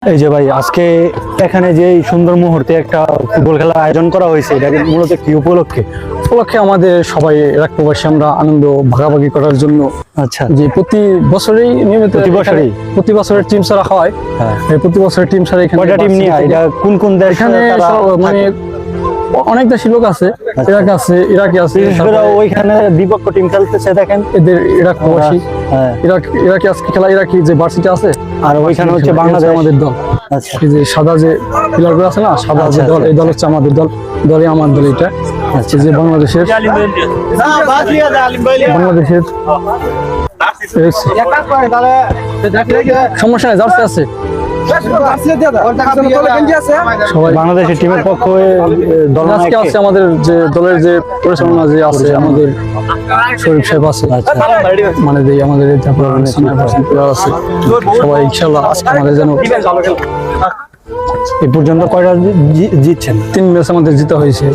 এই যে ভাই আজকে এখানে যে এই সুন্দর মুহূর্তে একটা ফুটবল খেলার আয়োজন করা হয়েছে, এটা মূলত কি উপলক্ষে? আমাদের সবাই এলাকা প্রবাসী আমরা আনন্দ ভাগাভাগি করার জন্য আচ্ছা, যে প্রতি বছরেই নিয়মিত প্রতি বছরের টিম ছাড়া হয়। হ্যাঁ। এই প্রতি বছরের টিম ছাড়া এখানে কয়টা টিম নিয়ে? এটা কোন কোন দেশ? এখানে মানে অনেক দেশি লোক আছে, ইরাক আছে, ইরাকি আছে, ওইখানে বিপক্ষ টিম খেলতেছে, দেখেন এদের ইরাক প্রবাসী। হ্যাঁ। ইরাকি আজকে খেলা, ইরাকি যে ভার্সিটি আছে, আর ওইখানে হচ্ছে বাংলাদেশ আমাদের দল। আচ্ছা, এই যে সাদা যে পিলার গুলো আছে না, সাদা যে দল, এই দল হচ্ছে আমাদের দল, দলই আমার দল। এটা আচ্ছা, যে বাংলাদেশের সমস্যা নেই, জার্সি আছে সবাই। বাংলাদেশের টিমের পক্ষ হয়ে আজকে আছে আমাদের যে দলের যে পরিচালনা যে আছে, আমাদের শরীফ সাহেব আছে, মানে যে আমাদের আছে সবাই। ইনশাআল্লাহ আজকে আমাদের যেন এই পর্যন্ত কয়টা জিতছেন? 3 ম্যাচ আমাদের জিতা হয়েছে।